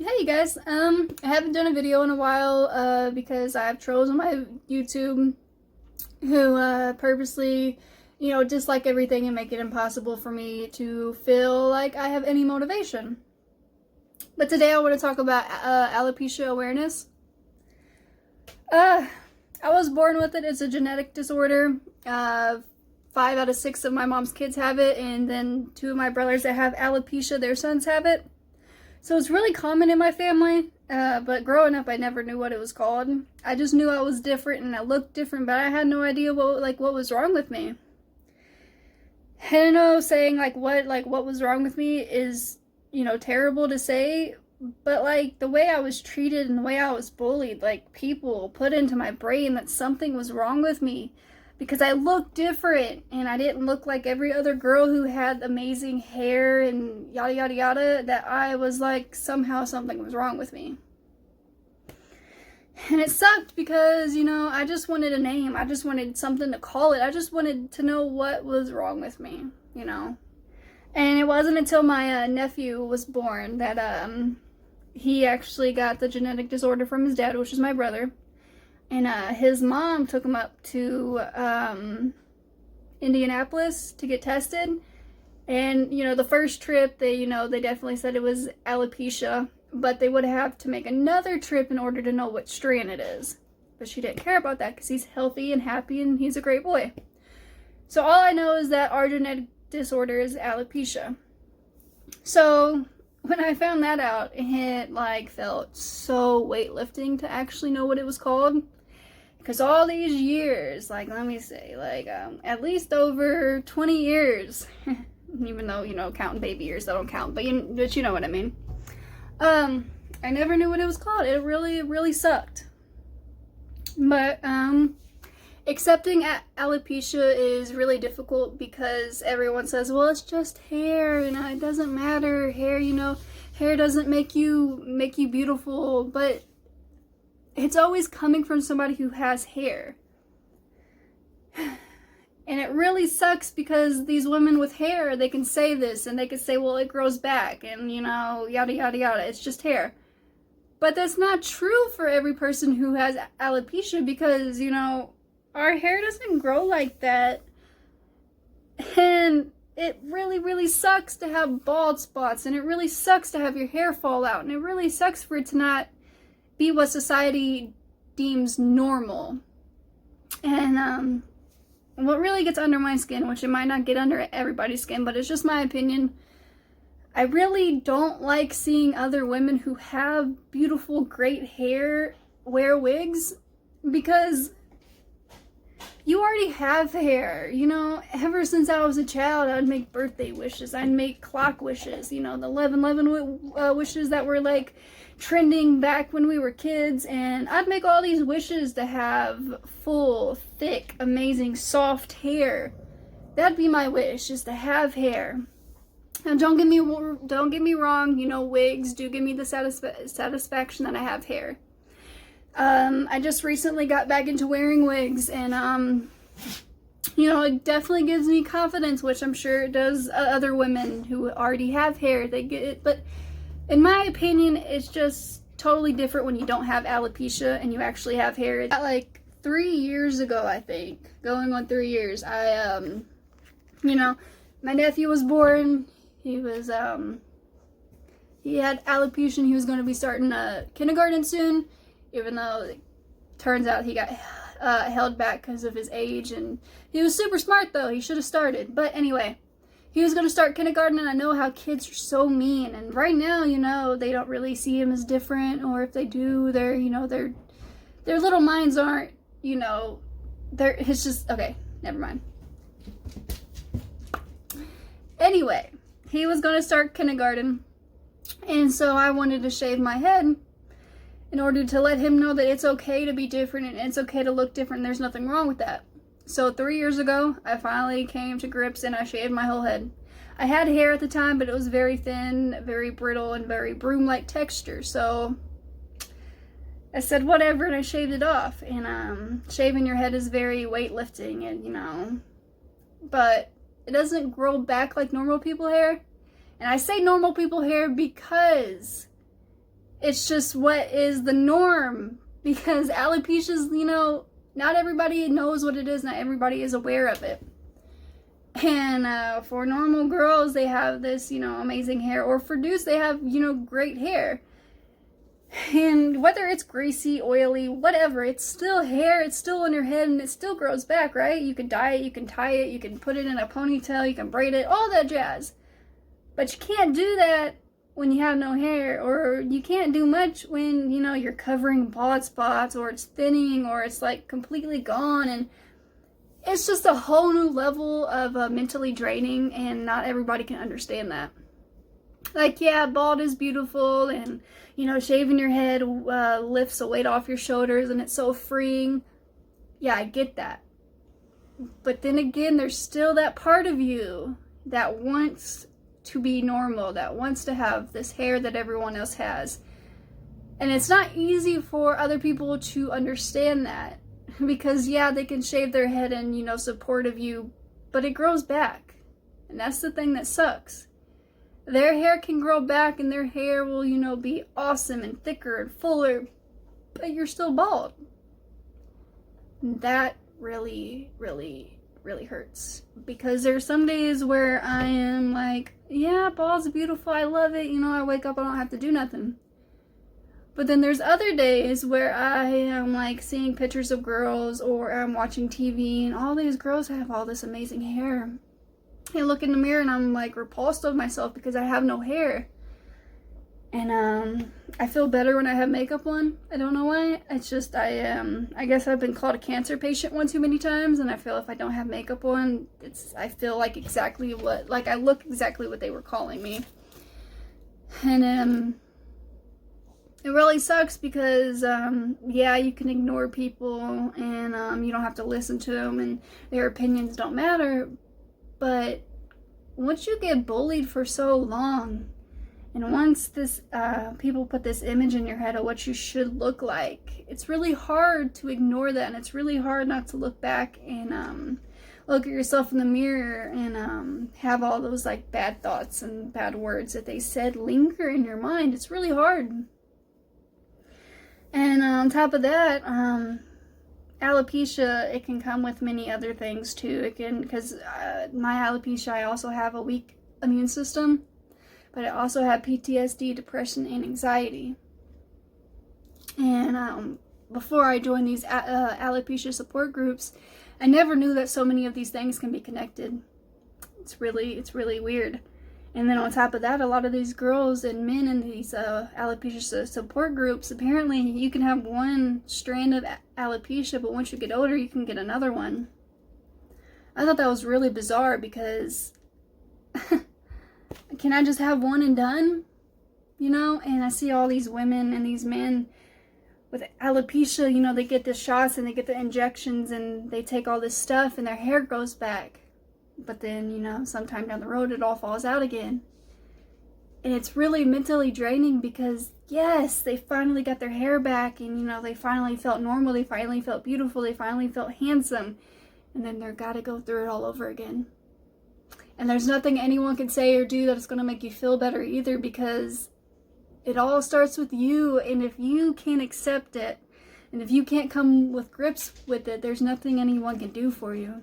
Hey you guys, I haven't done a video in a while, because I have trolls on my YouTube who, purposely, dislike everything and make it impossible for me to feel like I have any motivation. But today I want to talk about, alopecia awareness. I was born with it. It's a genetic disorder. 5 out of 6 of my mom's kids have it, and then 2 of my brothers that have alopecia, their sons have it. So it's really common in my family, but growing up I never knew what it was called. I just knew I was different and I looked different, but I had no idea what was wrong with me. And I know saying what was wrong with me is, terrible to say, but the way I was treated and the way I was bullied, people put into my brain that something was wrong with me because I looked different and I didn't look like every other girl who had amazing hair and yada yada yada, that I was somehow something was wrong with me. And it sucked because, I just wanted a name. I just wanted something to call it. I just wanted to know what was wrong with me, And it wasn't until my nephew was born that he actually got the genetic disorder from his dad, which is my brother. And his mom took him up to Indianapolis to get tested. And, the first trip, they definitely said it was alopecia, but they would have to make another trip in order to know what strain it is. But she didn't care about that because he's healthy and happy and he's a great boy. So all I know is that our genetic disorder is alopecia. So when I found that out, it felt so weightlifting to actually know what it was called. Because all these years, let me say, at least over 20 years, even though, counting baby years, that don't count, but you know what I mean. I never knew what it was called. It really, really sucked. But, accepting alopecia is really difficult because everyone says, well, it's just hair, it doesn't matter. Hair, hair doesn't make you beautiful, but it's always coming from somebody who has hair. And it really sucks because these women with hair, they can say this and they can say, well, it grows back and, yada, yada, yada. It's just hair. But that's not true for every person who has alopecia because, our hair doesn't grow like that. And it really, really sucks to have bald spots. And it really sucks to have your hair fall out. And it really sucks for it to not be what society deems normal. And what really gets under my skin, which it might not get under everybody's skin, but it's just my opinion, I really don't like seeing other women who have beautiful, great hair wear wigs because you already have hair. Ever since I was a child, I'd make birthday wishes. I'd make clock wishes, the 11/11 wishes that were trending back when we were kids. And I'd make all these wishes to have full, thick, amazing, soft hair. That'd be my wish, is to have hair. Now, don't get me wrong, wigs do give me the satisfaction that I have hair. I just recently got back into wearing wigs, and, it definitely gives me confidence, which I'm sure it does other women who already have hair. They get it, but in my opinion, it's just totally different when you don't have alopecia and you actually have hair. 3 years ago, I think, going on 3 years, my nephew was born. He had alopecia and he was going to be starting kindergarten soon, even though it turns out he got held back because of his age. And he was super smart, though. He should have started. But anyway, he was going to start kindergarten, and I know how kids are so mean. And right now, they don't really see him as different, or if they do, their little minds aren't, it's just, okay, never mind. Anyway, he was going to start kindergarten, and so I wanted to shave my head in order to let him know that it's okay to be different and it's okay to look different. There's nothing wrong with that. So 3 years ago, I finally came to grips and I shaved my whole head. I had hair at the time, but it was very thin, very brittle, and very broom-like texture. So I said whatever, and I shaved it off. And shaving your head is very weightlifting, and but it doesn't grow back like normal people hair. And I say normal people hair because It's just what is the norm, because alopecia is, not everybody knows what it is, not everybody is aware of it. And for normal girls, they have this, amazing hair, or for dudes, they have, great hair. And whether it's greasy, oily, whatever, it's still hair, it's still on your head, and it still grows back, right? You can dye it, you can tie it, you can put it in a ponytail, you can braid it, all that jazz. But you can't do that when you have no hair, or you can't do much when, you're covering bald spots, or it's thinning, or it's like completely gone. And it's just a whole new level of mentally draining, and not everybody can understand that. Like, yeah, bald is beautiful, and, shaving your head lifts the weight off your shoulders, and it's so freeing. Yeah, I get that. But then again, there's still that part of you that wants to be normal, that wants to have this hair that everyone else has. And it's not easy for other people to understand that, because, yeah, they can shave their head and, support of you, but it grows back. And that's the thing that sucks. Their hair can grow back, and their hair will, be awesome and thicker and fuller, but you're still bald. That really, really, really hurts, because there's some days where I am like, yeah, bald's beautiful, I love it, I wake up, I don't have to do nothing. But then there's other days where I am like seeing pictures of girls, or I'm watching TV, and all these girls have all this amazing hair. I look in the mirror and I'm like repulsed of myself because I have no hair. And I feel better when I have makeup on. I don't know why. It's just I guess I've been called a cancer patient one too many times, and I feel if I don't have makeup on, I feel like I look exactly what they were calling me. And it really sucks because yeah, you can ignore people, and you don't have to listen to them, and their opinions don't matter. But once you get bullied for so long, and once people put this image in your head of what you should look like, it's really hard to ignore that, and it's really hard not to look back and look at yourself in the mirror and have all those like bad thoughts and bad words that they said linger in your mind. It's really hard. And on top of that, alopecia, it can come with many other things too. It can, because my alopecia, I also have a weak immune system, but I also have PTSD, depression, and anxiety. And before I joined these alopecia support groups, I never knew that so many of these things can be connected. It's really weird. And then on top of that, a lot of these girls and men in these alopecia support groups, apparently you can have one strand of alopecia, but once you get older, you can get another one. I thought that was really bizarre, because can I just have one and done? And I see all these women and these men with alopecia, they get the shots and they get the injections and they take all this stuff and their hair grows back. But then, sometime down the road, it all falls out again. And it's really mentally draining, because, yes, they finally got their hair back, and, they finally felt normal, they finally felt beautiful, they finally felt handsome. And then they're gotta go through it all over again. And there's nothing anyone can say or do that's gonna make you feel better either, because it all starts with you. And if you can't accept it, and if you can't come with grips with it, there's nothing anyone can do for you.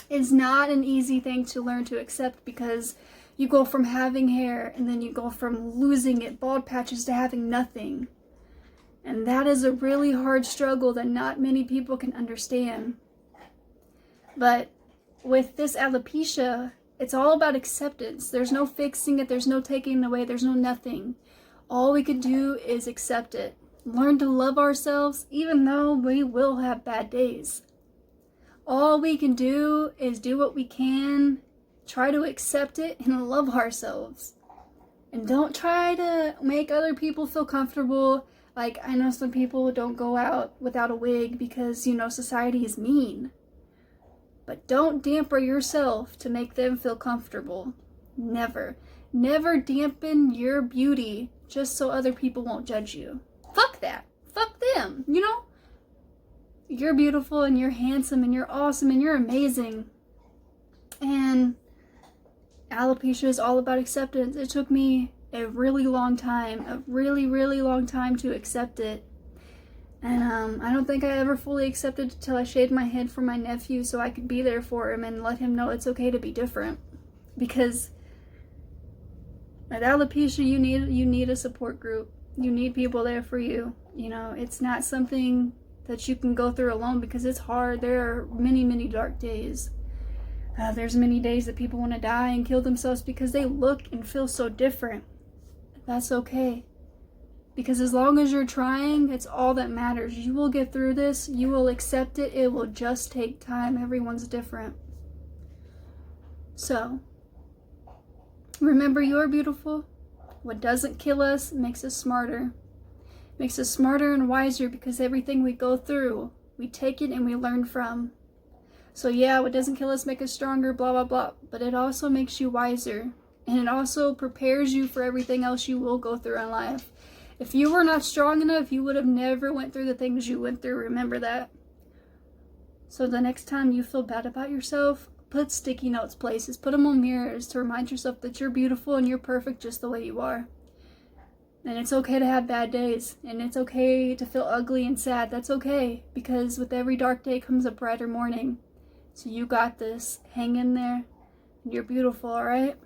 It's not an easy thing to learn to accept, because you go from having hair, and then you go from losing it, bald patches, to having nothing. And that is a really hard struggle that not many people can understand. But with this alopecia, it's all about acceptance. There's no fixing it, there's no taking it away, there's no nothing. All we can do is accept it. Learn to love ourselves, even though we will have bad days. All we can do is do what we can, try to accept it, and love ourselves. And don't try to make other people feel comfortable. Like, I know some people don't go out without a wig because, society is mean. But don't dampen yourself to make them feel comfortable. Never. Never dampen your beauty just so other people won't judge you. Fuck that. Fuck them, You're beautiful, and you're handsome, and you're awesome, and you're amazing. And alopecia is all about acceptance. It took me a really long time, a really, really long time to accept it. And I don't think I ever fully accepted it until I shaved my head for my nephew so I could be there for him and let him know it's okay to be different. Because with alopecia, you need a support group. You need people there for you. You know, it's not something that you can go through alone because it's hard. There are many, many dark days. There's many days that people want to die and kill themselves because they look and feel so different. That's okay. Because as long as you're trying, it's all that matters. You will get through this. You will accept it. It will just take time. Everyone's different. So, remember, you're beautiful. What doesn't kill us makes us smarter. Makes us smarter and wiser because everything we go through, we take it and we learn from. So yeah, what doesn't kill us makes us stronger, blah, blah, blah. But it also makes you wiser. And it also prepares you for everything else you will go through in life. If you were not strong enough, you would have never went through the things you went through. Remember that. So the next time you feel bad about yourself, put sticky notes places. Put them on mirrors to remind yourself that you're beautiful and you're perfect just the way you are. And it's okay to have bad days. And it's okay to feel ugly and sad. That's okay. Because with every dark day comes a brighter morning. So you got this. Hang in there. You're beautiful, alright?